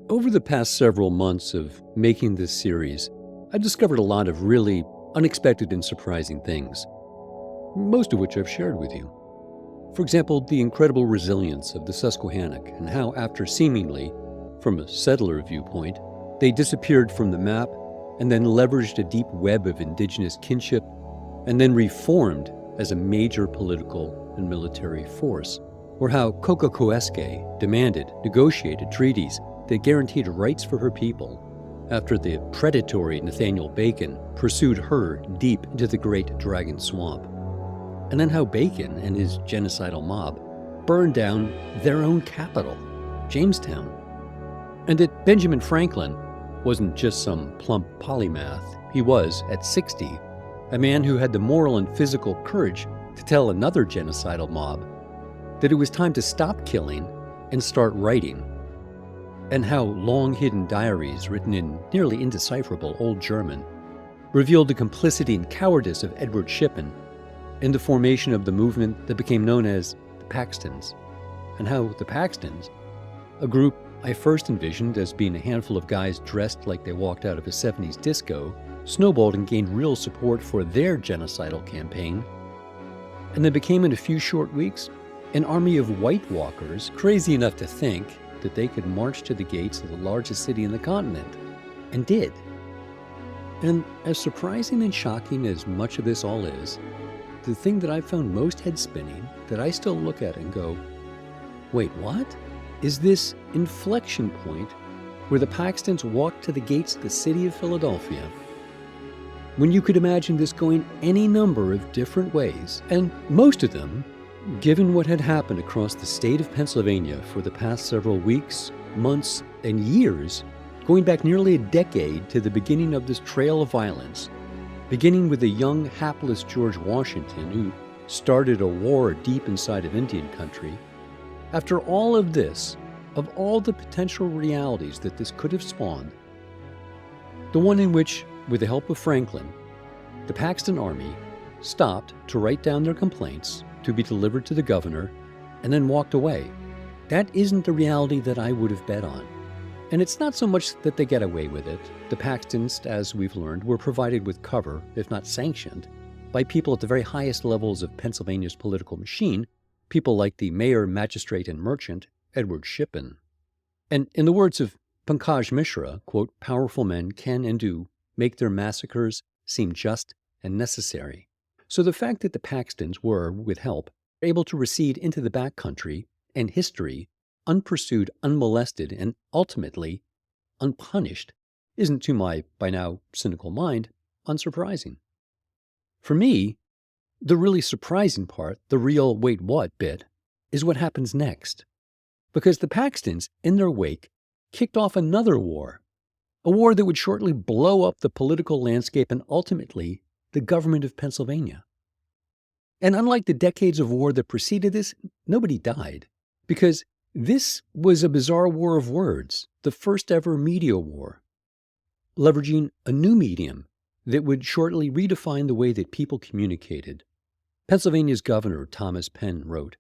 Over the past several months of making this series, I've discovered a lot of really unexpected and surprising things, most of which I've shared with you. For example, the incredible resilience of the Susquehannock and how, after seemingly, from a settler viewpoint, they disappeared from the map and then leveraged a deep web of indigenous kinship and then reformed as a major political and military force. Or how Coca-Coesque demanded, negotiated treaties that guaranteed rights for her people after the predatory Nathaniel Bacon pursued her deep into the Great Dragon Swamp. And then how Bacon and his genocidal mob burned down their own capital, Jamestown. And that Benjamin Franklin wasn't just some plump polymath. He was, at 60, a man who had the moral and physical courage to tell another genocidal mob that it was time to stop killing and start writing. And how long-hidden diaries written in nearly indecipherable Old German revealed the complicity and cowardice of Edward Shippen in the formation of the movement that became known as the Paxtons. And how the Paxtons, a group I first envisioned as being a handful of guys dressed like they walked out of a 70s disco, snowballed and gained real support for their genocidal campaign, and then became in a few short weeks an army of White Walkers crazy enough to think that they could march to the gates of the largest city in the continent, and did. And as surprising and shocking as much of this all is, the thing that I've found most head-spinning, that I still look at and go, wait, what? Is this inflection point where the Paxtons walked to the gates of the city of Philadelphia, when you could imagine this going any number of different ways, and most of them, given what had happened across the state of Pennsylvania for the past several weeks, months, and years, going back nearly a decade to the beginning of this trail of violence, beginning with the young, hapless George Washington, who started a war deep inside of Indian country. After all of this, of all the potential realities that this could have spawned, the one in which, with the help of Franklin, the Paxton Army stopped to write down their complaints to be delivered to the governor, and then walked away. That isn't the reality that I would have bet on. And it's not so much that they get away with it. The Paxtons, as we've learned, were provided with cover, if not sanctioned, by people at the very highest levels of Pennsylvania's political machine, people like the mayor, magistrate, and merchant, Edward Shippen. And in the words of Pankaj Mishra, quote, "Powerful men can and do make their massacres seem just and necessary." So the fact that the Paxtons were, with help, able to recede into the backcountry and history, unpursued, unmolested, and ultimately unpunished, isn't, to my, by now, cynical mind, unsurprising. For me, the really surprising part, the real wait what bit, is what happens next. Because the Paxtons, in their wake, kicked off another war, a war that would shortly blow up the political landscape and ultimately the government of Pennsylvania. And unlike the decades of war that preceded this, nobody died, because this was a bizarre war of words, the first ever media war, leveraging a new medium that would shortly redefine the way that people communicated. Pennsylvania's governor, Thomas Penn, wrote,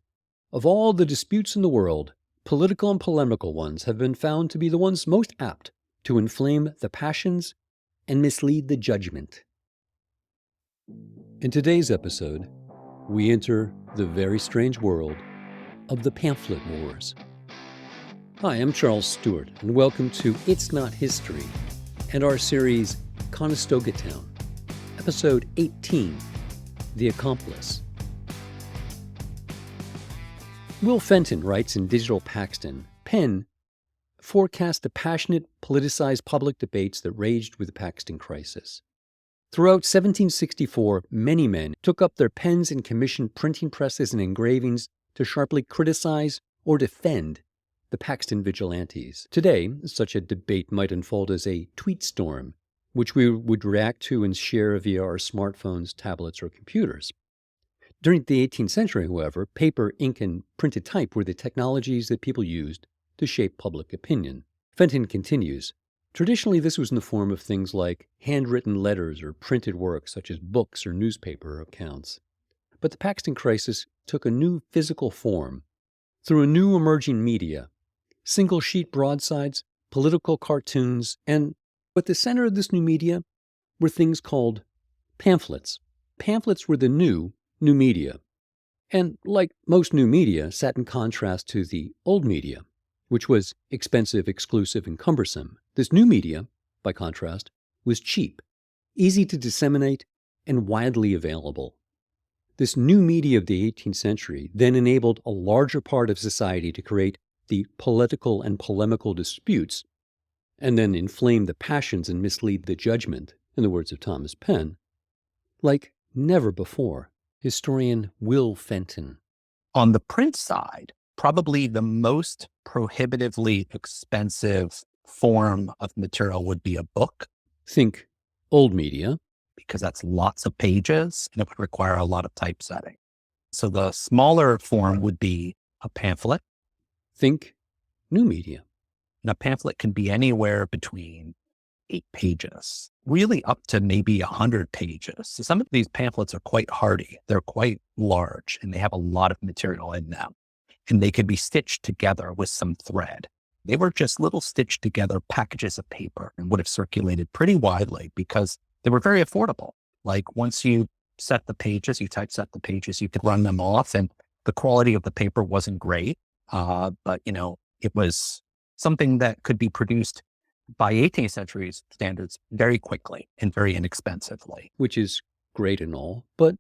"Of all the disputes in the world, political and polemical ones have been found to be the ones most apt to inflame the passions and mislead the judgment." In today's episode, we enter the very strange world of the pamphlet wars. Hi, I'm Charles Stewart, and welcome to It's Not History and our series Conestoga Town, episode 18, The Accomplice. Will Fenton writes in Digital Paxton, Penn forecast the passionate, politicized public debates that raged with the Paxton crisis. Throughout 1764, many men took up their pens and commissioned printing presses and engravings to sharply criticize or defend the Paxton vigilantes. Today, such a debate might unfold as a tweet storm, which we would react to and share via our smartphones, tablets, or computers. During the 18th century, however, paper, ink, and printed type were the technologies that people used to shape public opinion. Fenton continues, traditionally this was in the form of things like handwritten letters or printed works such as books or newspaper accounts. But the Paxton crisis took a new physical form through a new emerging media, single-sheet broadsides political cartoons, and at the center of this new media were things called pamphlets. Pamphlets were the new media. And like most new media, sat in contrast to the old media, which was expensive, exclusive, and cumbersome. This new media, by contrast, was cheap, easy to disseminate, and widely available. This new media of the 18th century then enabled a larger part of society to create the political and polemical disputes, and then inflame the passions and mislead the judgment, in the words of Thomas Penn, like never before. Historian Will Fenton. On the print side, probably the most prohibitively expensive form of material would be a book. Think old media. Because that's lots of pages and it would require a lot of typesetting. So the smaller form would be a pamphlet. Think new media. And a pamphlet can be anywhere between 8 pages, really up to maybe 100 pages. So some of these pamphlets are quite hardy. They're quite large and they have a lot of material in them. And they could be stitched together with some thread. They were just little stitched together packages of paper and would have circulated pretty widely because they were very affordable. Like once you set the pages, you typeset the pages, you could run them off and the quality of the paper wasn't great. But it was something that could be produced by 18th century standards very quickly and very inexpensively. Which is great and all, but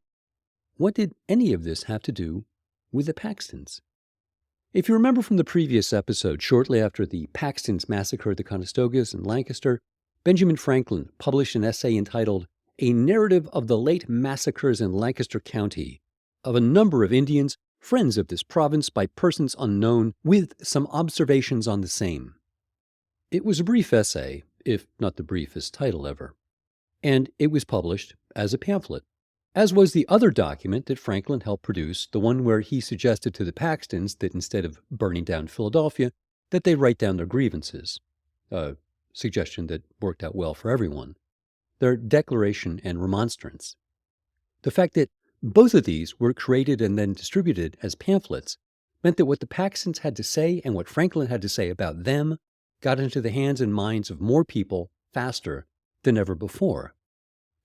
what did any of this have to do with the Paxtons? If you remember from the previous episode, shortly after the Paxtons massacred the Conestogas in Lancaster, Benjamin Franklin published an essay entitled A Narrative of the Late Massacres in Lancaster County of a number of Indians, friends of this province by persons unknown, with some observations on the same. It was a brief essay, if not the briefest title ever, and it was published as a pamphlet, as was the other document that Franklin helped produce, the one where he suggested to the Paxtons that instead of burning down Philadelphia, that they write down their grievances. Suggestion that worked out well for everyone. Their declaration and remonstrance. The fact that both of these were created and then distributed as pamphlets meant that what the Paxtons had to say and what Franklin had to say about them got into the hands and minds of more people faster than ever before.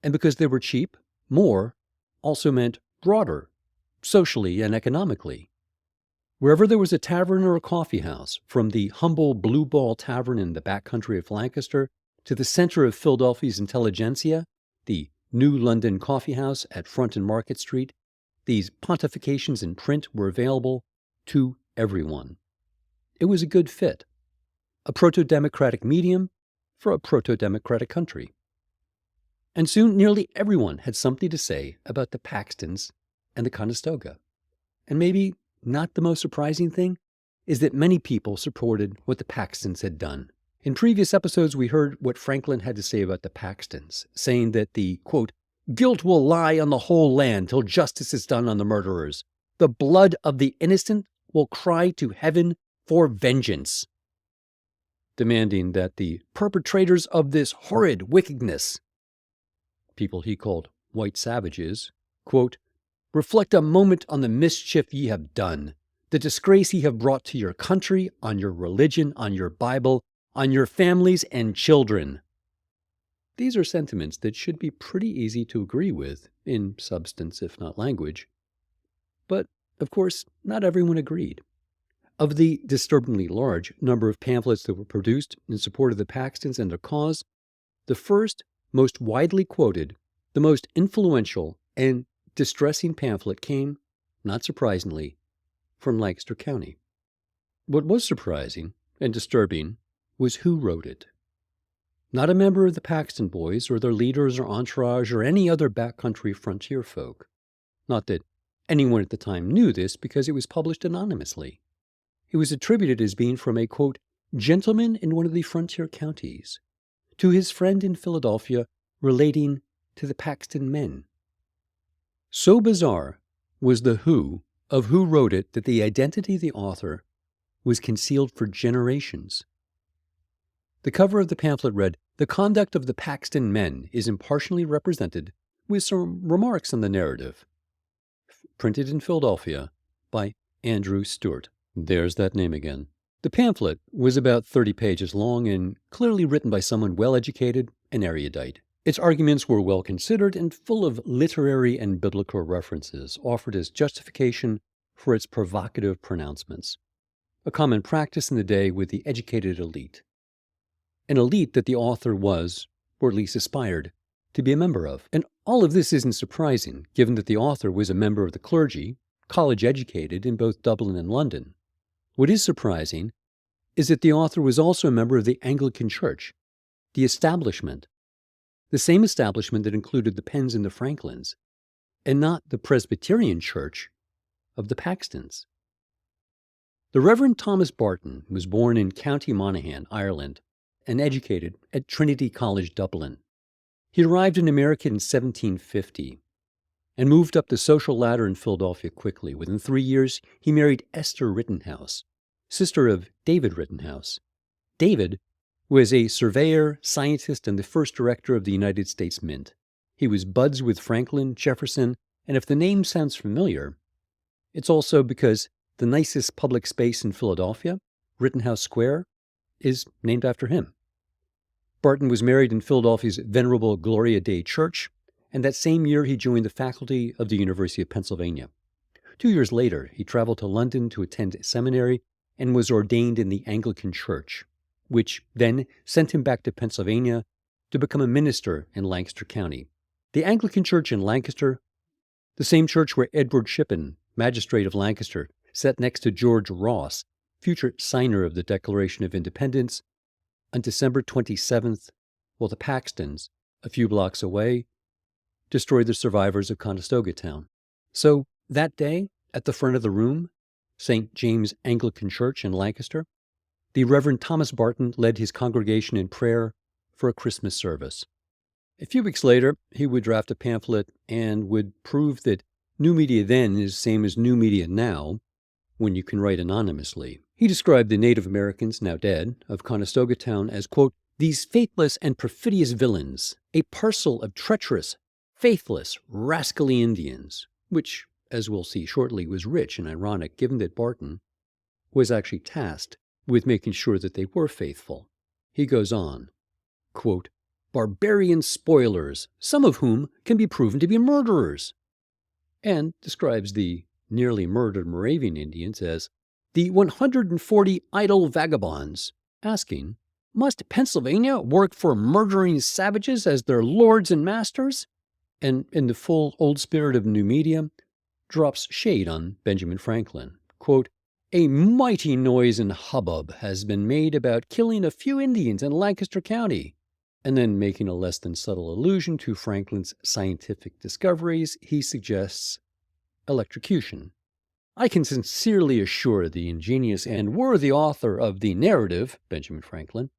And because they were cheap, more also meant broader, socially and economically. Wherever there was a tavern or a coffee house, from the humble Blue Ball Tavern in the back country of Lancaster to the center of Philadelphia's intelligentsia, the New London Coffee House at Front and Market Street, these pontifications in print were available to everyone. It was a good fit, a proto-democratic medium for a proto-democratic country. And soon nearly everyone had something to say about the Paxtons and the Conestoga. And maybe not the most surprising thing is that many people supported what the Paxtons had done. In previous episodes, we heard what Franklin had to say about the Paxtons, saying that the, quote, guilt will lie on the whole land till justice is done on the murderers. The blood of the innocent will cry to heaven for vengeance, demanding that the perpetrators of this horrid wickedness, people he called white savages, quote, reflect a moment on the mischief ye have done, the disgrace ye have brought to your country, on your religion, on your Bible, on your families and children. These are sentiments that should be pretty easy to agree with, in substance if not language. But, of course, not everyone agreed. Of the disturbingly large number of pamphlets that were produced in support of the Paxtons and their cause, the first, most widely quoted, the most influential, and distressing pamphlet came, not surprisingly, from Lancaster County. What was surprising and disturbing was who wrote it. Not a member of the Paxton Boys or their leaders or entourage or any other backcountry frontier folk. Not that anyone at the time knew this because it was published anonymously. It was attributed as being from a, quote, gentleman in one of the frontier counties, to his friend in Philadelphia relating to the Paxton men. So bizarre was the who of who wrote it that the identity of the author was concealed for generations. The cover of the pamphlet read, "The conduct of the Paxton men is impartially represented with some remarks on the narrative." Printed in Philadelphia by Andrew Stewart. There's that name again. The pamphlet was about 30 pages long and clearly written by someone well-educated and erudite. Its arguments were well considered and full of literary and biblical references offered as justification for its provocative pronouncements, a common practice in the day with the educated elite. An elite that the author was, or at least aspired, to be a member of. And all of this isn't surprising, given that the author was a member of the clergy, college-educated in both Dublin and London. What is surprising is that the author was also a member of the Anglican Church, the establishment, the same establishment that included the Penns and the Franklins, and not the Presbyterian Church of the Paxtons. The Reverend Thomas Barton was born in County Monaghan, Ireland, and educated at Trinity College, Dublin. He arrived in America in 1750 and moved up the social ladder in Philadelphia quickly. Within 3 years, he married Esther Rittenhouse, sister of David Rittenhouse. David was a surveyor, scientist, and the first director of the United States Mint. He was buds with Franklin, Jefferson, and if the name sounds familiar, it's also because the nicest public space in Philadelphia, Rittenhouse Square, is named after him. Barton was married in Philadelphia's venerable Gloria Dei Church, and that same year he joined the faculty of the University of Pennsylvania. 2 years later, he traveled to London to attend seminary and was ordained in the Anglican Church, which then sent him back to Pennsylvania to become a minister in Lancaster County. The Anglican Church in Lancaster, the same church where Edward Shippen, magistrate of Lancaster, sat next to George Ross, future signer of the Declaration of Independence, on December 27th, while the Paxtons, a few blocks away, destroyed the survivors of Conestoga town. So that day, at the front of the room, St. James Anglican Church in Lancaster, the Reverend Thomas Barton led his congregation in prayer for a Christmas service. A few weeks later, he would draft a pamphlet and would prove that new media then is the same as new media now, when you can write anonymously. He described the Native Americans, now dead, of Conestoga town as, quote, "these faithless and perfidious villains, a parcel of treacherous, faithless, rascally Indians," which, as we'll see shortly, was rich and ironic, given that Barton was actually tasked with making sure that they were faithful. He goes on, quote, "barbarian spoilers, some of whom can be proven to be murderers," and describes the nearly murdered Moravian Indians as the 140 idle vagabonds, asking, "must Pennsylvania work for murdering savages as their lords and masters?" And in the full old spirit of new media, drops shade on Benjamin Franklin. Quote, "a mighty noise and hubbub has been made about killing a few Indians in Lancaster County." And then, making a less than subtle allusion to Franklin's scientific discoveries, he suggests electrocution. "I can sincerely assure the ingenious and worthy author of the narrative, Benjamin Franklin,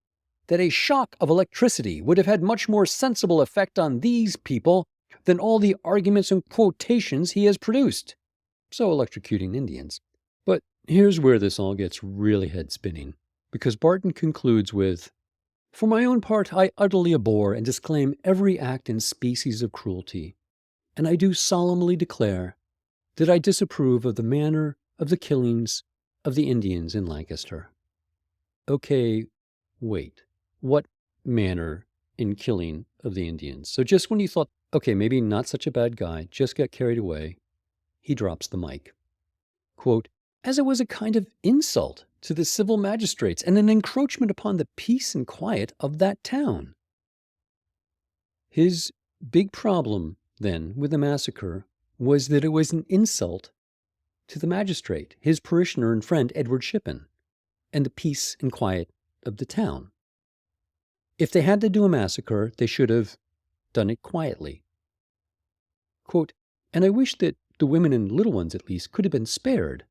that a shock of electricity would have had much more sensible effect on these people than all the arguments and quotations he has produced." So electrocuting Indians. But here's where this all gets really head-spinning, because Barton concludes with, "For my own part, I utterly abhor and disclaim every act and species of cruelty, and I do solemnly declare that I disapprove of the manner of the killings of the Indians in Lancaster." Okay, wait. What manner in killing of the Indians? So just when you thought, okay, maybe not such a bad guy, just got carried away, he drops the mic. Quote, "as it was a kind of insult to the civil magistrates and an encroachment upon the peace and quiet of that town." His big problem, then, with the massacre was that it was an insult to the magistrate, his parishioner and friend Edward Shippen, and the peace and quiet of the town. If they had to do a massacre, they should have done it quietly. Quote, "and I wish that the women and little ones, at least, could have been spared.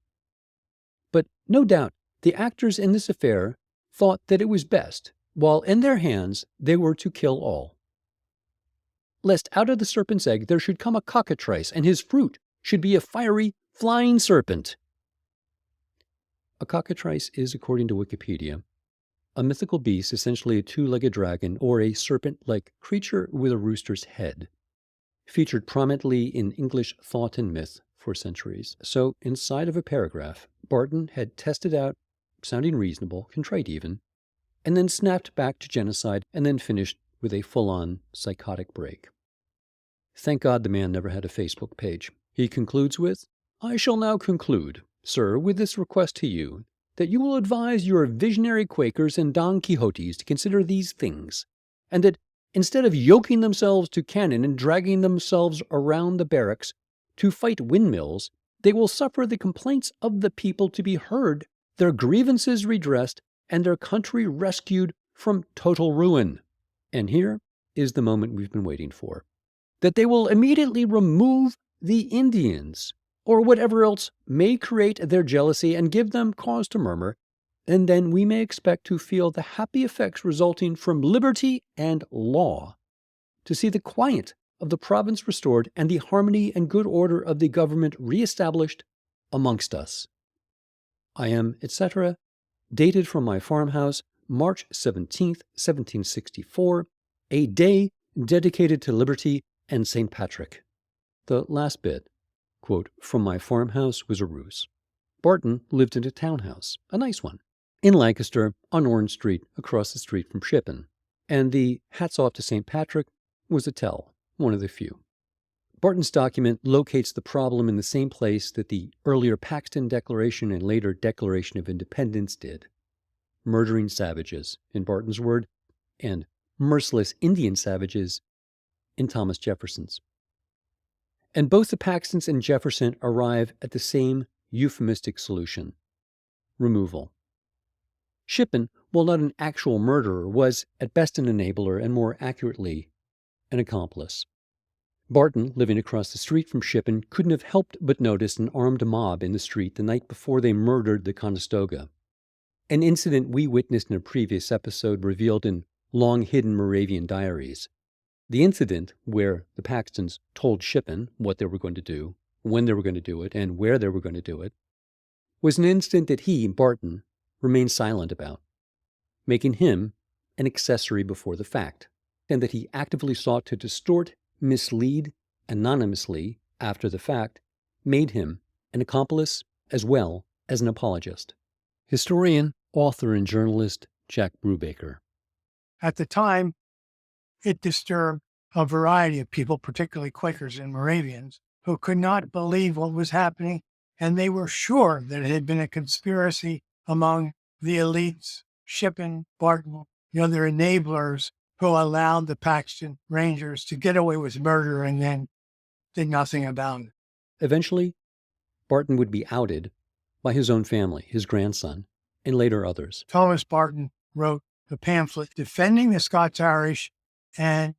But no doubt the actors in this affair thought that it was best, while in their hands they were to kill all, lest out of the serpent's egg there should come a cockatrice, and his fruit should be a fiery, flying serpent." A cockatrice is, according to Wikipedia, a mythical beast, essentially a two-legged dragon or a serpent-like creature with a rooster's head, featured prominently in English thought and myth for centuries. So inside of a paragraph, Barton had tested out sounding reasonable, contrite even, and then snapped back to genocide and then finished with a full-on psychotic break. Thank God the man never had a Facebook page. He concludes with, "I shall now conclude, sir, with this request to you, that you will advise your visionary Quakers and Don Quixotes to consider these things, and that instead of yoking themselves to cannon and dragging themselves around the barracks to fight windmills, they will suffer the complaints of the people to be heard, their grievances redressed, and their country rescued from total ruin." And here is the moment we've been waiting for. That they will immediately remove the Indians, or whatever else may create their jealousy and give them cause to murmur, and then we may expect to feel the happy effects resulting from liberty and law, to see the quiet of the province restored and the harmony and good order of the government reestablished amongst us. I am, etc., dated from my farmhouse, March 17th, 1764, a day dedicated to liberty and St. Patrick. The last bit, quote, "from my farmhouse" was a ruse. Barton lived in a townhouse, a nice one, in Lancaster on Orange Street across the street from Shippen, and the "hats off to St. Patrick" was a tell, one of the few. Barton's document locates the problem in the same place that the earlier Paxton Declaration and later Declaration of Independence did. Murdering savages, in Barton's word, and merciless Indian savages in Thomas Jefferson's. And both the Paxtons and Jefferson arrive at the same euphemistic solution: removal. Shippen, while not an actual murderer, was at best an enabler and more accurately an accomplice. Barton, living across the street from Shippen, couldn't have helped but notice an armed mob in the street the night before they murdered the Conestoga, an incident we witnessed in a previous episode revealed in long-hidden Moravian diaries. The incident where the Paxtons told Shippen what they were going to do, when they were going to do it, and where they were going to do it, was an incident that he, Barton, remained silent about, making him an accessory before the fact, and that he actively sought to distort, mislead, anonymously, after the fact, made him an accomplice as well as an apologist. Historian, author, and journalist Jack Brubaker. At the time, it disturbed a variety of people, particularly Quakers and Moravians, who could not believe what was happening, and they were sure that it had been a conspiracy among the elites, Shippen, Barton, the other enablers who allowed the Paxton Rangers to get away with murder and then did nothing about it. Eventually, Barton would be outed by his own family, his grandson, and later others. Thomas Barton wrote the pamphlet defending the Scots-Irish and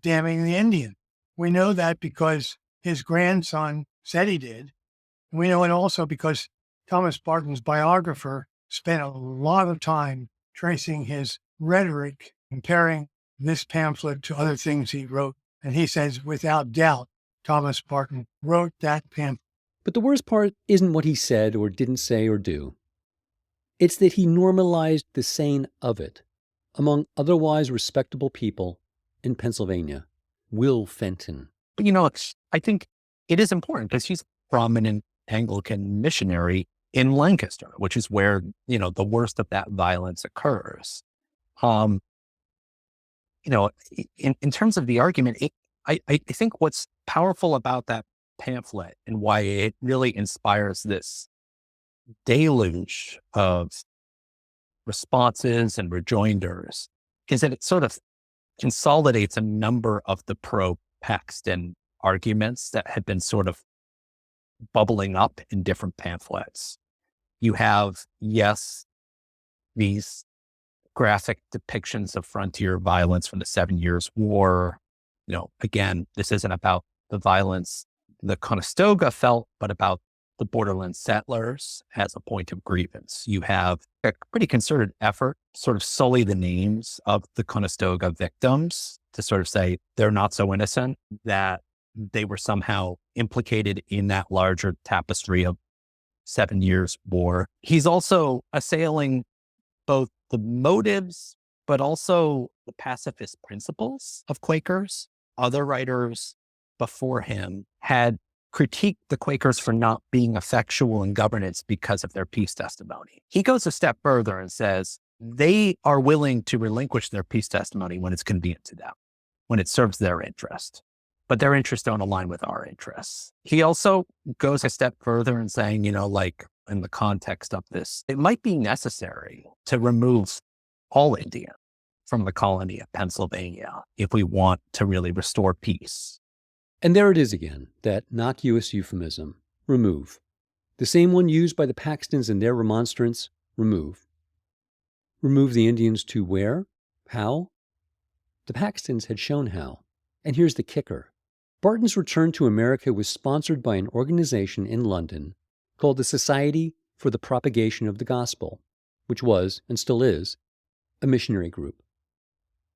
damning the Indian. We know that because his grandson said he did. We know it also because Thomas Barton's biographer spent a lot of time tracing his rhetoric, comparing this pamphlet to other things he wrote. And he says, without doubt, Thomas Barton wrote that pamphlet. But the worst part isn't what he said or didn't say or do. It's that he normalized the saying of it among otherwise respectable people in Pennsylvania. Will Fenton. But I think it is important because he's a prominent Anglican missionary in Lancaster, which is where, the worst of that violence occurs. In terms of the argument, I think what's powerful about that pamphlet and why it really inspires this deluge of responses and rejoinders is that it sort of consolidates a number of the pro-Paxton arguments that had been sort of bubbling up in different pamphlets. You have, yes, these graphic depictions of frontier violence from the 7 Years' War. Again, this isn't about the violence the Conestoga felt, but about the borderland settlers as a point of grievance. You have a pretty concerted effort to sort of sully the names of the Conestoga victims to sort of say they're not so innocent, that they were somehow implicated in that larger tapestry of 7 Years' War. He's also assailing both the motives, but also the pacifist principles of Quakers. Other writers before him had critique the Quakers for not being effectual in governance because of their peace testimony. He goes a step further and says they are willing to relinquish their peace testimony when it's convenient to them, when it serves their interest, but their interests don't align with our interests. He also goes a step further in saying, like in the context of this, it might be necessary to remove all Indians from the colony of Pennsylvania if we want to really restore peace. And there it is again, that innocuous euphemism, remove. The same one used by the Paxtons in their remonstrance, remove. Remove the Indians to where? How? The Paxtons had shown how. And here's the kicker. Barton's return to America was sponsored by an organization in London called the Society for the Propagation of the Gospel, which was, and still is, a missionary group.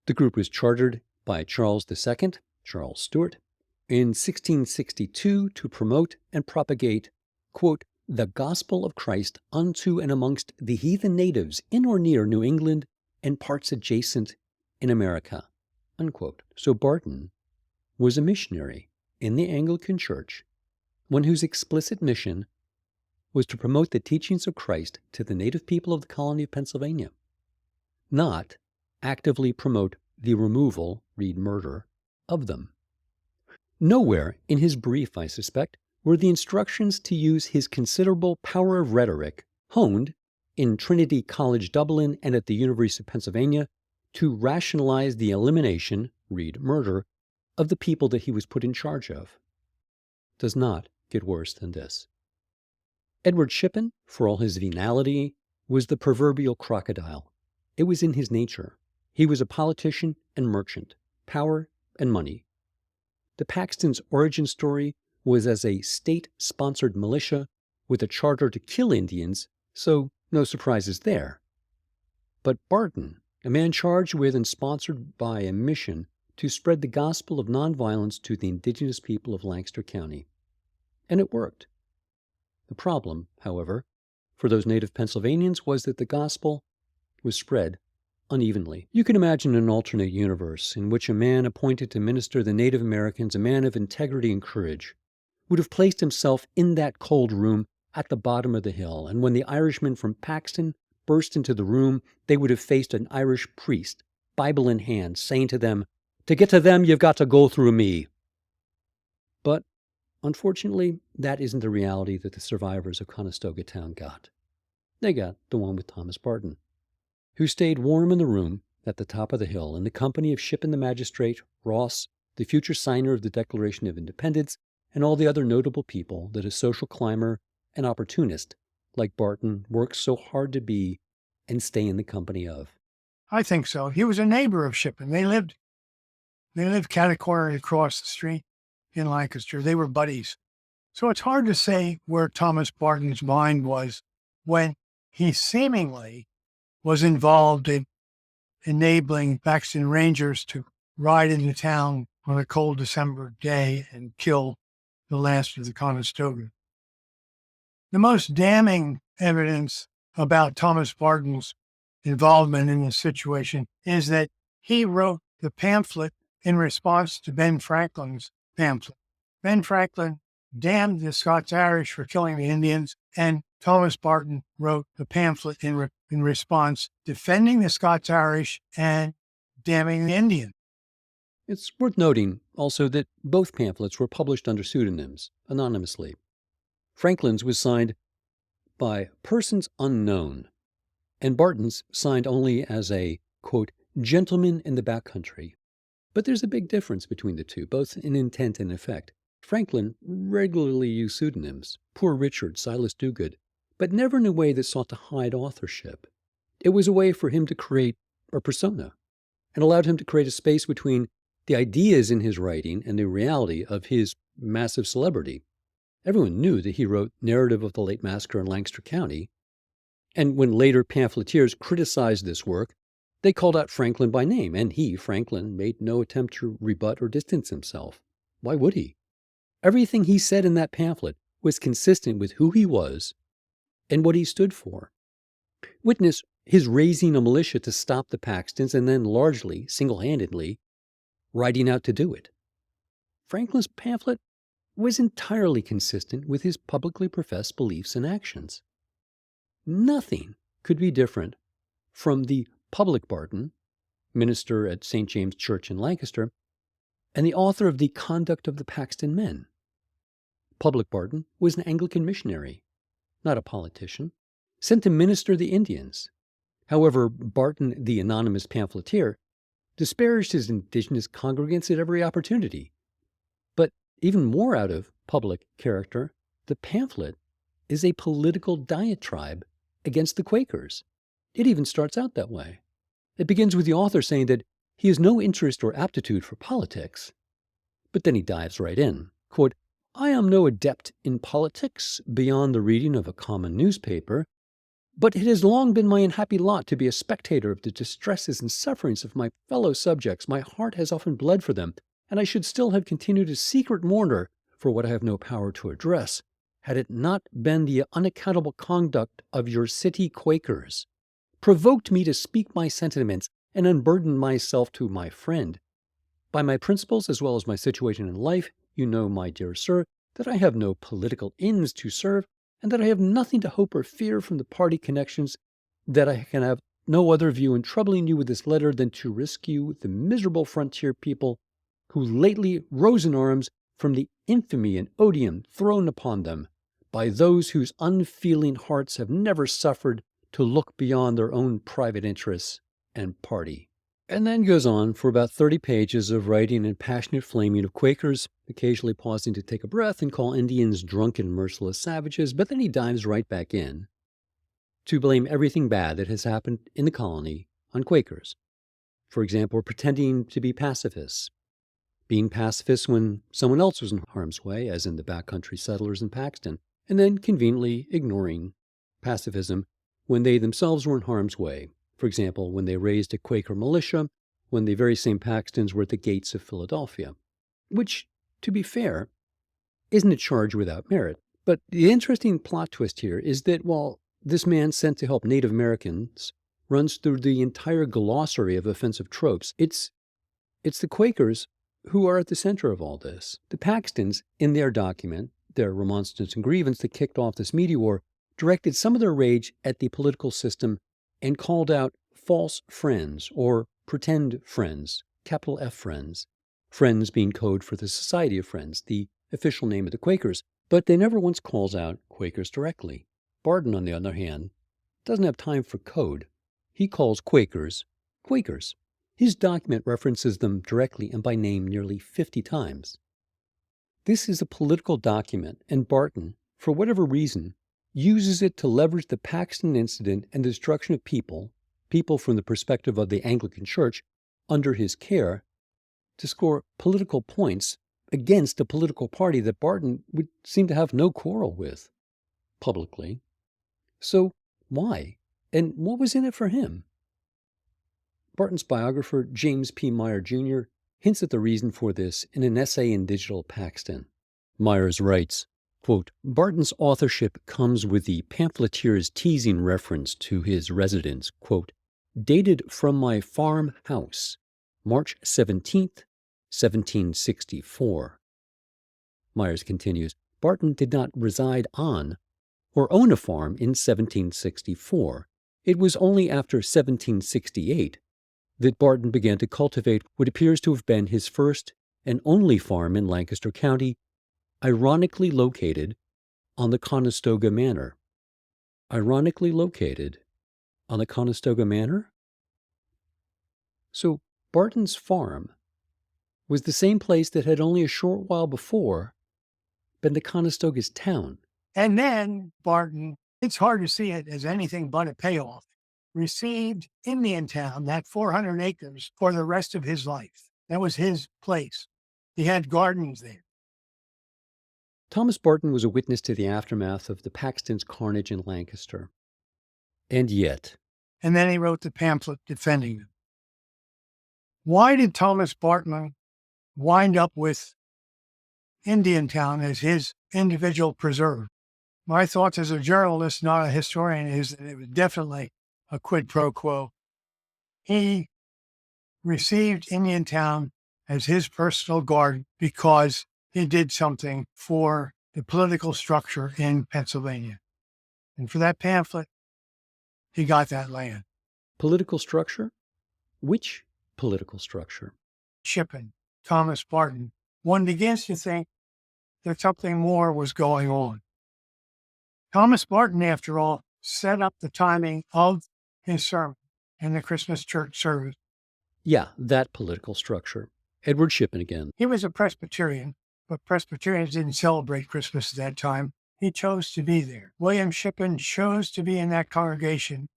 The group was chartered by Charles II, Charles Stuart, in 1662 to promote and propagate, quote, the gospel of Christ unto and amongst the heathen natives in or near New England and parts adjacent in America, unquote. So Barton was a missionary in the Anglican Church, one whose explicit mission was to promote the teachings of Christ to the native people of the colony of Pennsylvania, not actively promote the removal, read murder, of them. Nowhere in his brief, I suspect, were the instructions to use his considerable power of rhetoric, honed in Trinity College Dublin and at the University of Pennsylvania, to rationalize the elimination, read murder, of the people that he was put in charge of. Does not get worse than this. Edward Shippen, for all his venality, was the proverbial crocodile. It was in his nature. He was a politician and merchant, power and money. The Paxtons' origin story was as a state-sponsored militia with a charter to kill Indians, so no surprises there. But Barton, a man charged with and sponsored by a mission to spread the gospel of nonviolence to the indigenous people of Lancaster County. And it worked. The problem, however, for those native Pennsylvanians was that the gospel was spread unevenly. You can imagine an alternate universe in which a man appointed to minister to the Native Americans, a man of integrity and courage, would have placed himself in that cold room at the bottom of the hill, and when the Irishmen from Paxton burst into the room, they would have faced an Irish priest, Bible in hand, saying to them, "To get to them, you've got to go through me." But unfortunately, that isn't the reality that the survivors of Conestoga town got. They got the one with Thomas Barton, who stayed warm in the room at the top of the hill in the company of Shippen the magistrate, Ross, the future signer of the Declaration of Independence, and all the other notable people that a social climber and opportunist like Barton works so hard to be and stay in the company of. I think so. He was a neighbor of Shippen. They lived catty-corner across the street in Lancaster. They were buddies. So it's hard to say where Thomas Barton's mind was when he seemingly was involved in enabling Paxton Rangers to ride into town on a cold December day and kill the last of the Conestoga. The most damning evidence about Thomas Barton's involvement in this situation is that he wrote the pamphlet in response to Ben Franklin's pamphlet. Ben Franklin damned the Scots-Irish for killing the Indians, and Thomas Barton wrote the pamphlet in response, defending the Scots-Irish and damning the Indian. It's worth noting also that both pamphlets were published under pseudonyms, anonymously. Franklin's was signed by persons unknown, and Barton's signed only as a, quote, gentleman in the back country. But there's a big difference between the two, both in intent and effect. Franklin regularly used pseudonyms, Poor Richard, Silas Dogood, but never in a way that sought to hide authorship. It was a way for him to create a persona, and allowed him to create a space between the ideas in his writing and the reality of his massive celebrity. Everyone knew that he wrote Narrative of the Late Massacre in Lancaster County, and when later pamphleteers criticized this work, they called out Franklin by name, and he, Franklin, made no attempt to rebut or distance himself. Why would he? Everything he said in that pamphlet was consistent with who he was and what he stood for. Witness his raising a militia to stop the Paxtons and then largely, single-handedly, riding out to do it. Franklin's pamphlet was entirely consistent with his publicly professed beliefs and actions. Nothing could be different from the public Barton, minister at St. James Church in Lancaster, and the author of The Conduct of the Paxton Men. Public Barton was an Anglican missionary, not a politician, sent to minister the Indians. However, Barton, the anonymous pamphleteer, disparaged his indigenous congregants at every opportunity. But even more out of public character, the pamphlet is a political diatribe against the Quakers. It even starts out that way. It begins with the author saying that he has no interest or aptitude for politics, but then he dives right in. Quote, "I am no adept in politics beyond the reading of a common newspaper, but it has long been my unhappy lot to be a spectator of the distresses and sufferings of my fellow subjects. My heart has often bled for them, and I should still have continued a secret mourner for what I have no power to address, had it not been the unaccountable conduct of your city Quakers, provoked me to speak my sentiments and unburden myself to my friend. By my principles as well as my situation in life, you know, my dear sir, that I have no political ends to serve, and that I have nothing to hope or fear from the party connections, that I can have no other view in troubling you with this letter than to rescue the miserable frontier people who lately rose in arms from the infamy and odium thrown upon them by those whose unfeeling hearts have never suffered to look beyond their own private interests and party." And then goes on for about 30 pages of writing and passionate flaming of Quakers, occasionally pausing to take a breath and call Indians drunken, merciless savages, but then he dives right back in to blame everything bad that has happened in the colony on Quakers. For example, pretending to be pacifists, being pacifists when someone else was in harm's way, as in the backcountry settlers in Paxton, and then conveniently ignoring pacifism when they themselves were in harm's way. For example, when they raised a Quaker militia, when the very same Paxtons were at the gates of Philadelphia. Which, to be fair, isn't a charge without merit. But the interesting plot twist here is that while this man sent to help Native Americans runs through the entire glossary of offensive tropes, it's the Quakers who are at the center of all this. The Paxtons, in their document, their remonstrance and grievance that kicked off this media war, directed some of their rage at the political system and called out false friends or pretend friends, capital F friends, friends being code for the Society of Friends, the official name of the Quakers. But they never once calls out Quakers directly. Barton, on the other hand, doesn't have time for code. He calls Quakers Quakers. His document references them directly and by name nearly 50 times. This is a political document, and Barton, for whatever reason, uses it to leverage the Paxton incident and the destruction of people from the perspective of the Anglican Church, under his care, to score political points against a political party that Barton would seem to have no quarrel with, publicly. So why? And what was in it for him? Barton's biographer, James P. Meyer Jr., hints at the reason for this in an essay in Digital Paxton. Myers writes, quote, "Barton's authorship comes with the pamphleteer's teasing reference to his residence, quote, dated from my farm house, March 17th, 1764. Myers continues, Barton did not reside on or own a farm in 1764. It was only after 1768 that Barton began to cultivate what appears to have been his first and only farm in Lancaster County, ironically located on the Conestoga Manor." Ironically located on the Conestoga Manor? So Barton's farm was the same place that had only a short while before been the Conestoga's town. And then Barton, it's hard to see it as anything but a payoff, received Indiantown, that 400 acres, for the rest of his life. That was his place. He had gardens there. Thomas Barton was a witness to the aftermath of the Paxtons' carnage in Lancaster. And yet. And then he wrote the pamphlet defending them. Why did Thomas Barton wind up with Indiantown as his individual preserve? My thoughts as a journalist, not a historian, is that it was definitely a quid pro quo. He received Indiantown as his personal garden because he did something for the political structure in Pennsylvania. And for that pamphlet, he got that land. Political structure? Which political structure? Shippen, Thomas Barton, one begins to think that something more was going on. Thomas Barton, after all, set up the timing of his sermon in the Christmas church service. Yeah, that political structure. Edward Shippen again. He was a Presbyterian, but Presbyterians didn't celebrate Christmas at that time. He chose to be there. William Shippen chose to be in that congregation.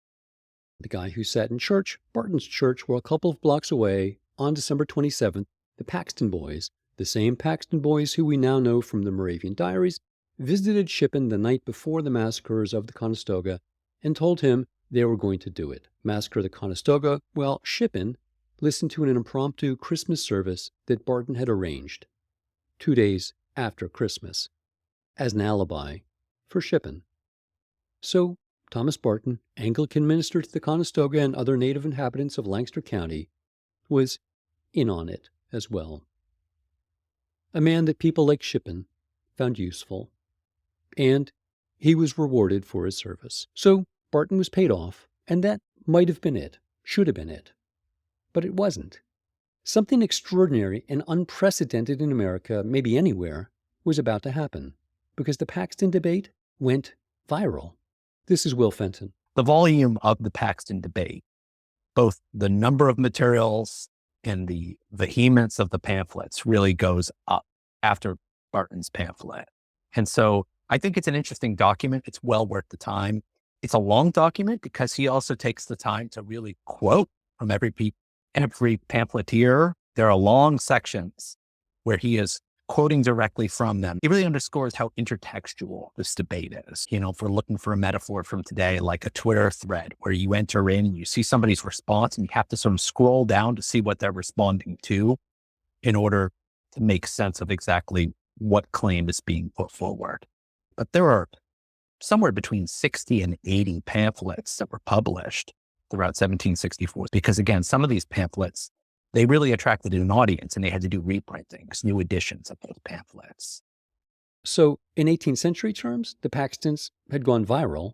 The guy who sat in church, Barton's church, were a couple of blocks away on December 27th. The Paxton boys, the same Paxton boys who we now know from the Moravian Diaries, visited Shippen the night before the massacres of the Conestoga and told him they were going to do it. Massacre the Conestoga, well, Shippen listened to an impromptu Christmas service that Barton had arranged 2 days after Christmas as an alibi for Shippen. So Thomas Barton, Anglican minister to the Conestoga and other native inhabitants of Lancaster County, was in on it as well. A man that people like Shippen found useful, and he was rewarded for his service. So Barton was paid off, and that might have been it, should have been it. But it wasn't. Something extraordinary and unprecedented in America, maybe anywhere, was about to happen, because the Paxton debate went viral. This is Will Fenton. The volume of the Paxton debate, both the number of materials and the vehemence of the pamphlets, really goes up after Barton's pamphlet. And so I think it's an interesting document. It's well worth the time. It's a long document because he also takes the time to really quote from every pamphleteer. There are long sections where he is quoting directly from them. It really underscores how intertextual this debate is. You know, if we're looking for a metaphor from today, like a Twitter thread where you enter in and you see somebody's response and you have to sort of scroll down to see what they're responding to in order to make sense of exactly what claim is being put forward. But there are somewhere between 60 and 80 pamphlets that were published throughout 1764, because again, some of these pamphlets, they really attracted an audience and they had to do reprintings, new editions of those pamphlets. So in 18th century terms, the Paxtons had gone viral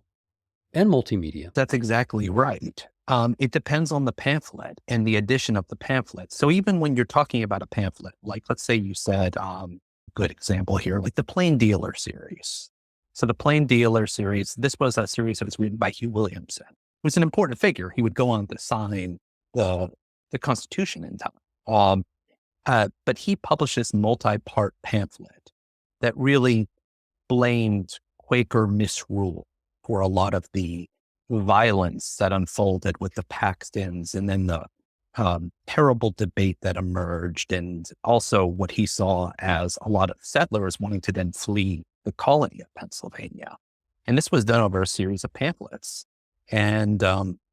and multimedia. That's exactly right. It depends on the pamphlet and the edition of the pamphlet. So even when you're talking about a pamphlet, like let's say you said, good example here, like the Plain Dealer series. So the Plain Dealer series, this was a series that was written by Hugh Williamson, who was an important figure. He would go on to sign the Constitution in time. But he published this multi-part pamphlet that really blamed Quaker misrule for a lot of the violence that unfolded with the Paxtons, and then the terrible debate that emerged, and also what he saw as a lot of settlers wanting to then flee the colony of Pennsylvania. And this was done over a series of pamphlets. And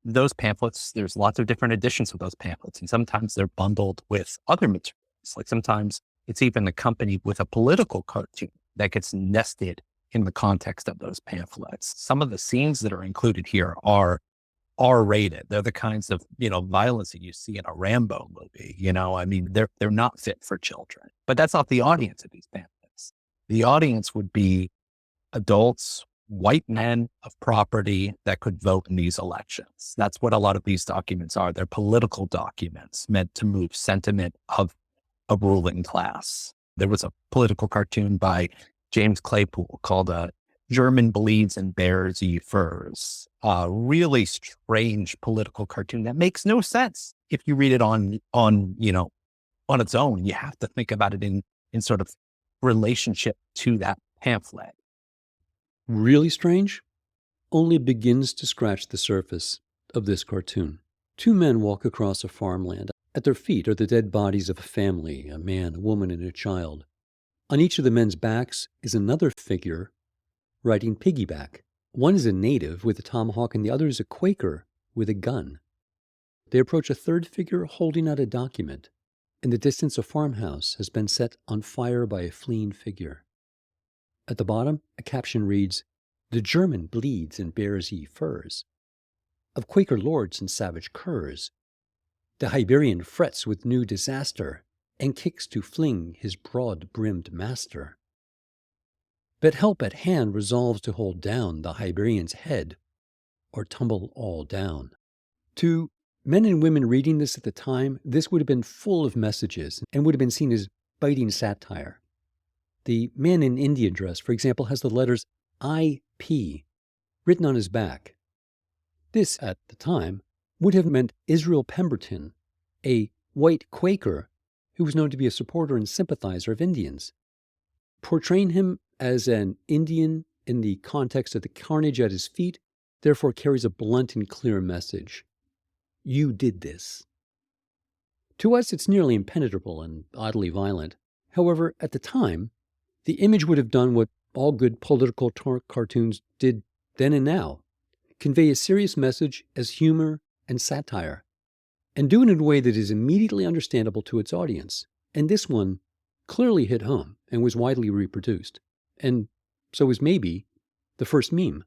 those pamphlets, there's lots of different editions of those pamphlets. And sometimes they're bundled with other materials. Like sometimes it's even accompanied with a political cartoon that gets nested in the context of those pamphlets. Some of the scenes that are included here are R-rated. They're the kinds of, violence that you see in a Rambo movie. I mean, they're not fit for children. But that's not the audience of these pamphlets. The audience would be adults, white men of property that could vote in these elections. That's what a lot of these documents are. They're political documents meant to move sentiment of a ruling class. There was a political cartoon by James Claypool called German Bleeds and Bears Ye Furs. A really strange political cartoon that makes no sense if you read it on its own. You have to think about it in sort of relationship to that pamphlet. Really strange? Only begins to scratch the surface of this cartoon. Two men walk across a farmland. At their feet are the dead bodies of a family, a man, a woman, and a child. On each of the men's backs is another figure riding piggyback. One is a native with a tomahawk and the other is a Quaker with a gun. They approach a third figure holding out a document. In the distance, a farmhouse has been set on fire by a fleeing figure. At the bottom, a caption reads, "The German bleeds and bears ye furs. Of Quaker lords and savage curs. The Iberian frets with new disaster, and kicks to fling his broad-brimmed master. But help at hand resolves to hold down the Hibernian's head, or tumble all down. To men and women reading this at the time, this would have been full of messages and would have been seen as biting satire. The man in Indian dress, for example, has the letters I.P. written on his back. This, at the time, would have meant Israel Pemberton, a white Quaker who was known to be a supporter and sympathizer of Indians. Portraying him as an Indian in the context of the carnage at his feet therefore carries a blunt and clear message. You did this. To us, it's nearly impenetrable and oddly violent. However, at the time, the image would have done what all good political cartoons did then and now, convey a serious message as humor and satire, and do it in a way that is immediately understandable to its audience. And this one clearly hit home and was widely reproduced, and so was maybe the first meme.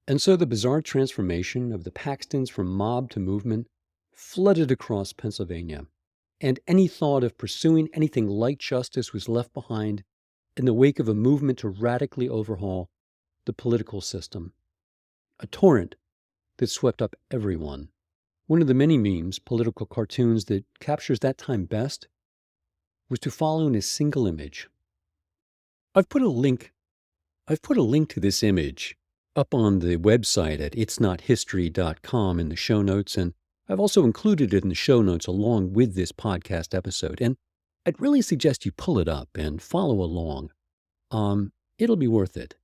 And so the bizarre transformation of the Paxtons from mob to movement flooded across Pennsylvania, and any thought of pursuing anything like justice was left behind in the wake of a movement to radically overhaul the political system. A torrent that swept up everyone. One of the many memes, political cartoons, that captures that time best was to follow in a single image. I've put a link to this image up on the website at itsnothistory.com in the show notes, and I've also included it in the show notes along with this podcast episode. And I'd really suggest you pull it up and follow along. It'll be worth it.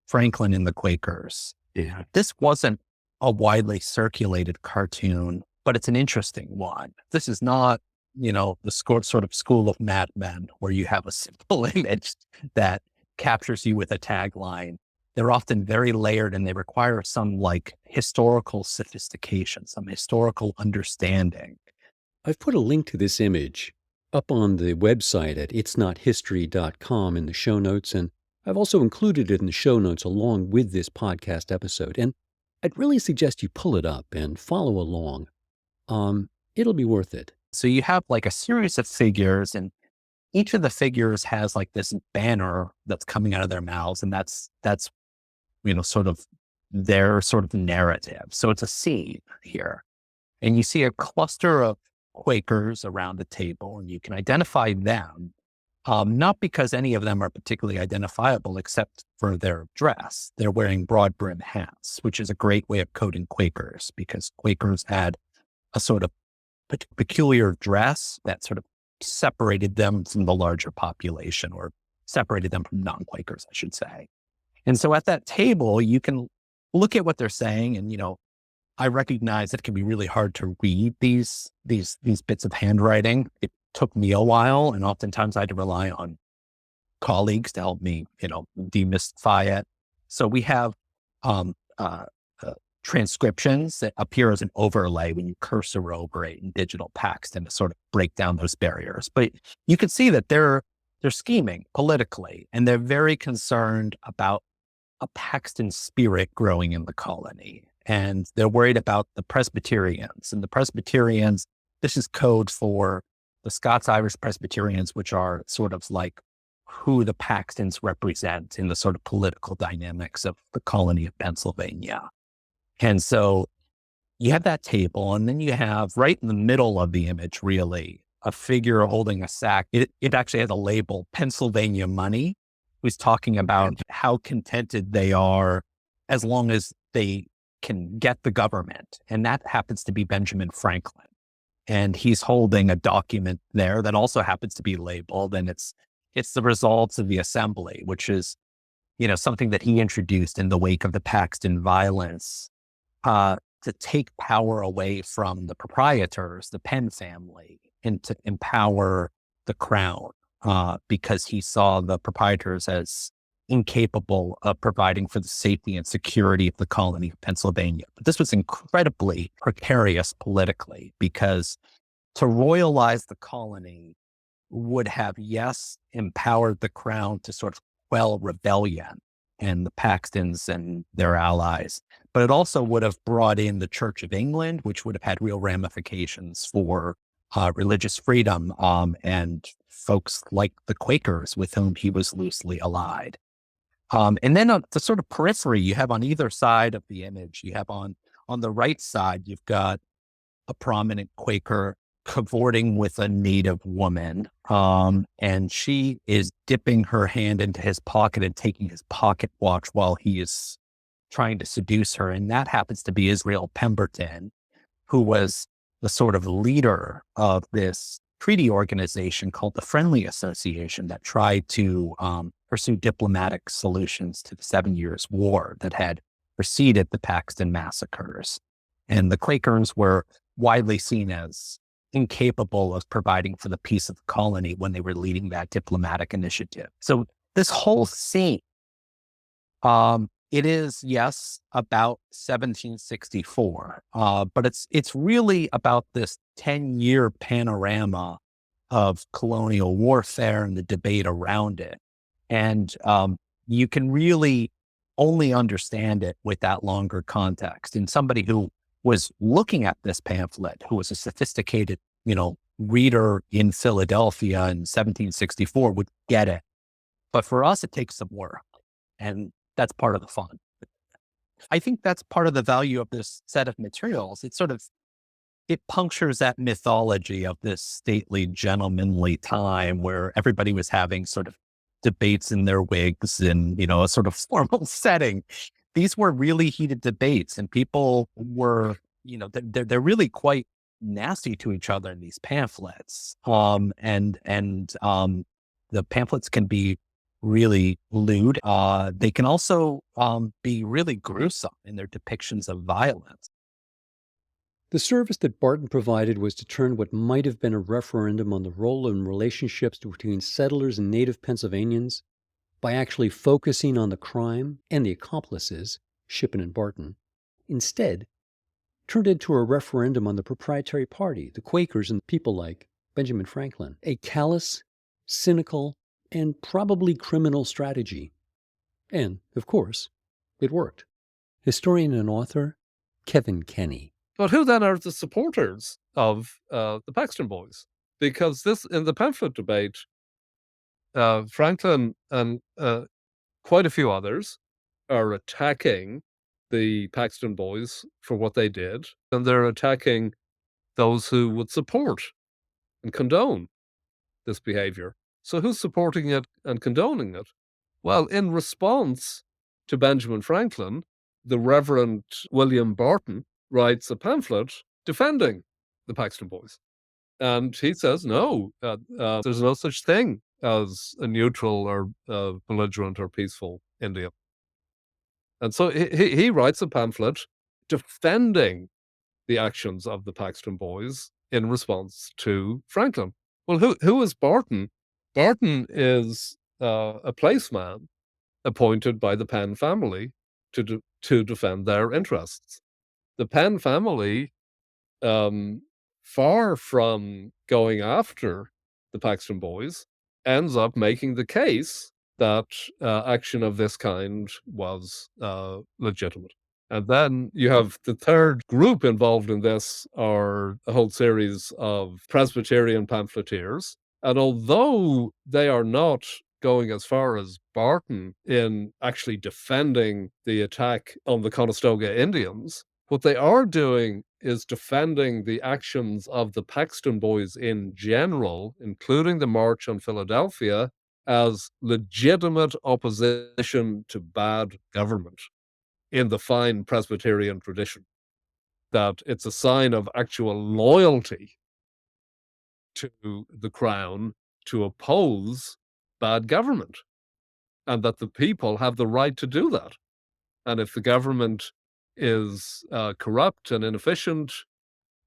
Franklin and the Quakers. Yeah. This wasn't a widely circulated cartoon, but it's an interesting one. This is not, the sort of school of madmen where you have a simple image that captures you with a tagline. They're often very layered and they require some historical sophistication, some historical understanding. I've put a link to this image up on the website at itsnothistory.com in the show notes, and I've also included it in the show notes along with this podcast episode. And I'd really suggest you pull it up and follow along. It'll be worth it. So you have a series of figures, and each of the figures has this banner that's coming out of their mouths, and that's sort of their sort of narrative. So it's a scene here, and you see a cluster of Quakers around the table, and you can identify them, not because any of them are particularly identifiable except for their dress. They're wearing broad brim hats, which is a great way of coding Quakers, because Quakers had a sort of peculiar dress that sort of separated them from the larger population, or separated them from non-Quakers, I should say. And so at that table, you can look at what they're saying. And, I recognize it can be really hard to read these bits of handwriting. It took me a while, and oftentimes I had to rely on colleagues to help me, demystify it. So we have transcriptions that appear as an overlay when you cursor over it in digital Paxton to sort of break down those barriers. But you can see that they're scheming politically, and they're very concerned about a Paxton spirit growing in the colony. And they're worried about the Presbyterians. And the Presbyterians, this is code for the Scots-Irish Presbyterians, which are sort of who the Paxtons represent in the sort of political dynamics of the colony of Pennsylvania. And so you have that table, and then you have right in the middle of the image, really, a figure holding a sack. It actually has a label, Pennsylvania Money, who's talking about how contented they are as long as they can get the government. And that happens to be Benjamin Franklin. And he's holding a document there that also happens to be labeled, and it's the results of the assembly, which is, something that he introduced in the wake of the Paxton violence, to take power away from the proprietors, the Penn family, and to empower the crown, because he saw the proprietors as incapable of providing for the safety and security of the colony of Pennsylvania. But this was incredibly precarious politically, because to royalize the colony would have, yes, empowered the crown to sort of quell rebellion and the Paxtons and their allies, but it also would have brought in the Church of England, which would have had real ramifications for religious freedom, and folks like the Quakers with whom he was loosely allied. And then on the sort of periphery, you have on either side of the image, you have on the right side, you've got a prominent Quaker cavorting with a native woman. And she is dipping her hand into his pocket and taking his pocket watch while he is trying to seduce her. And that happens to be Israel Pemberton, who was the sort of leader of this treaty organization called the Friendly Association that tried to pursue diplomatic solutions to the 7 Years' War that had preceded the Paxton massacres. And the Quakers were widely seen as incapable of providing for the peace of the colony when they were leading that diplomatic initiative. So this whole scene, it is, yes, about 1764, but it's really about this 10-year panorama of colonial warfare and the debate around it. And you can really only understand it with that longer context. And somebody who was looking at this pamphlet, who was a sophisticated, reader in Philadelphia in 1764 would get it. But for us, it takes some work. And that's part of the fun. I think that's part of the value of this set of materials. It punctures that mythology of this stately, gentlemanly time where everybody was having sort of debates in their wigs in, a sort of formal setting. These were really heated debates, and people were, they're really quite nasty to each other in these pamphlets. And the pamphlets can be really lewd. They can also be really gruesome in their depictions of violence. The service that Barton provided was to turn what might have been a referendum on the role and relationships between settlers and native Pennsylvanians by actually focusing on the crime and the accomplices, Shippen and Barton, instead turned into a referendum on the proprietary party, the Quakers, and people like Benjamin Franklin. A callous, cynical, and probably criminal strategy. And, of course, it worked. Historian and author Kevin Kenny. But who then are the supporters of the Paxton boys? Because in the pamphlet debate, Franklin and quite a few others are attacking the Paxton boys for what they did, and they're attacking those who would support and condone this behavior. So who's supporting it and condoning it? Well, in response to Benjamin Franklin, the Reverend William Barton writes a pamphlet defending the Paxton boys. And he says, no, there's no such thing as a neutral or belligerent or peaceful Indian. And so he writes a pamphlet defending the actions of the Paxton boys in response to Franklin. Well, who is Barton? Barton is a placeman appointed by the Penn family to defend their interests. The Penn family, far from going after the Paxton boys, ends up making the case that action of this kind was legitimate. And then you have the third group involved in this are a whole series of Presbyterian pamphleteers. And although they are not going as far as Barton in actually defending the attack on the Conestoga Indians, what they are doing is defending the actions of the Paxton boys in general, including the March on Philadelphia, as legitimate opposition to bad government in the fine Presbyterian tradition. That it's a sign of actual loyalty to the crown to oppose bad government, and that the people have the right to do that. And if the government is corrupt and inefficient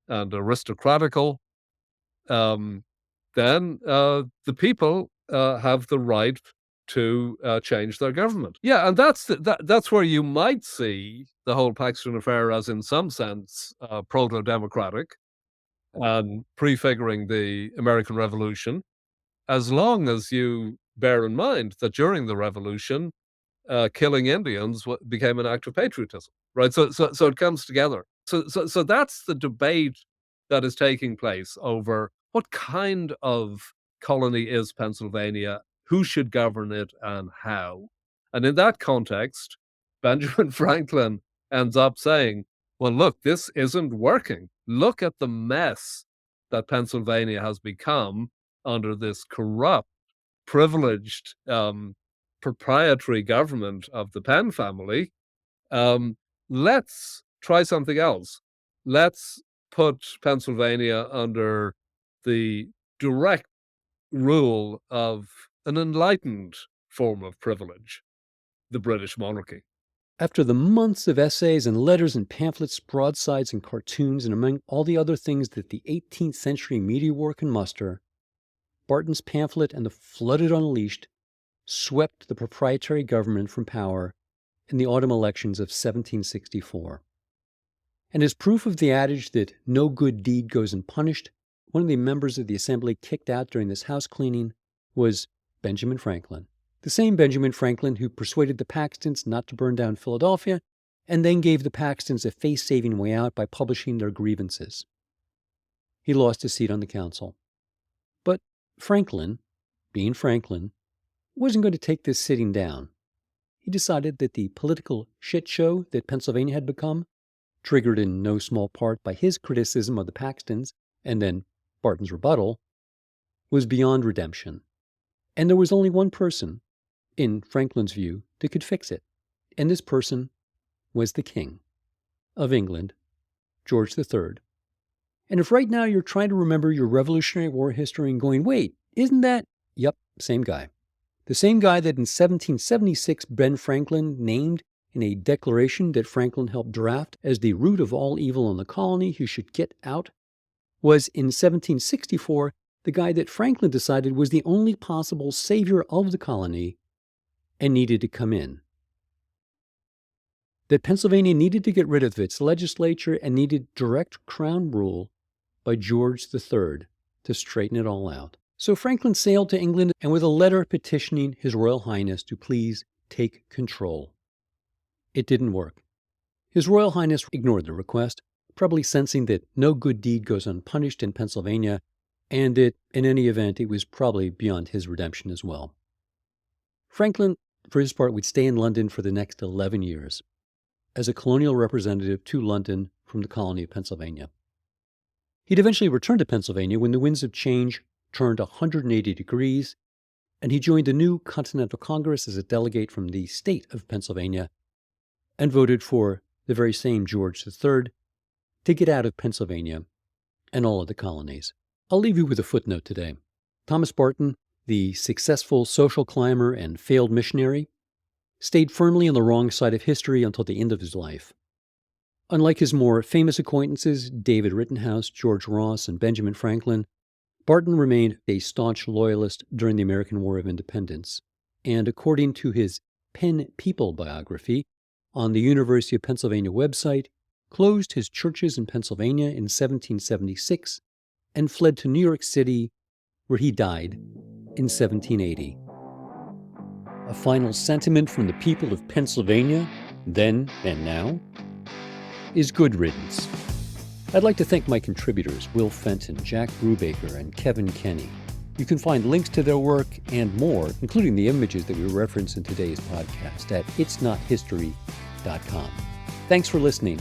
and aristocratical, then the people have the right to change their government. Yeah, and that's where you might see the whole Paxton affair as, in some sense, proto-democratic and prefiguring the American Revolution, as long as you bear in mind that during the Revolution, killing Indians became an act of patriotism, right? So it comes together. So that's the debate that is taking place over what kind of colony is Pennsylvania, who should govern it, and how. And in that context, Benjamin Franklin ends up saying, well, look, this isn't working. Look at the mess that Pennsylvania has become under this corrupt, privileged, proprietary government of the Penn family. Let's try something else. Let's put Pennsylvania under the direct rule of an enlightened form of privilege, the British monarchy. After the months of essays and letters and pamphlets, broadsides and cartoons, and among all the other things that the 18th century media war can muster, Barton's pamphlet and the Flood It Unleashed swept the proprietary government from power in the autumn elections of 1764. And as proof of the adage that no good deed goes unpunished, one of the members of the assembly kicked out during this house cleaning was Benjamin Franklin. The same Benjamin Franklin who persuaded the Paxtons not to burn down Philadelphia and then gave the Paxtons a face-saving way out by publishing their grievances. He lost his seat on the council. But Franklin, being Franklin, wasn't going to take this sitting down. He decided that the political shit show that Pennsylvania had become, triggered in no small part by his criticism of the Paxtons and then Barton's rebuttal, was beyond redemption. And there was only one person, in Franklin's view, that could fix it. And this person was the King of England, George III. And if right now you're trying to remember your Revolutionary War history and going, wait, isn't that? Yep, same guy. The same guy that in 1776 Ben Franklin named in a declaration that Franklin helped draft as the root of all evil in the colony who should get out, was in 1764 the guy that Franklin decided was the only possible savior of the colony and needed to come in. That Pennsylvania needed to get rid of its legislature and needed direct crown rule by George III to straighten it all out. So Franklin sailed to England and with a letter petitioning His Royal Highness to please take control. It didn't work. His Royal Highness ignored the request, probably sensing that no good deed goes unpunished in Pennsylvania, and that, in any event, it was probably beyond his redemption as well. Franklin, for his part, would stay in London for the next 11 years as a colonial representative to London from the colony of Pennsylvania. He'd eventually return to Pennsylvania when the winds of change turned 180 degrees, and he joined the new Continental Congress as a delegate from the state of Pennsylvania and voted for the very same George III to get out of Pennsylvania and all of the colonies. I'll leave you with a footnote today. Thomas Barton, the successful social climber and failed missionary, stayed firmly on the wrong side of history until the end of his life. Unlike his more famous acquaintances, David Rittenhouse, George Ross, and Benjamin Franklin, Barton remained a staunch loyalist during the American War of Independence, and according to his Penn People biography on the University of Pennsylvania website, closed his churches in Pennsylvania in 1776 and fled to New York City, where he died in 1780. A final sentiment from the people of Pennsylvania, then and now, is good riddance. I'd like to thank my contributors, Will Fenton, Jack Brubaker, and Kevin Kenny. You can find links to their work and more, including the images that we reference in today's podcast, at itsnothistory.com. Thanks for listening.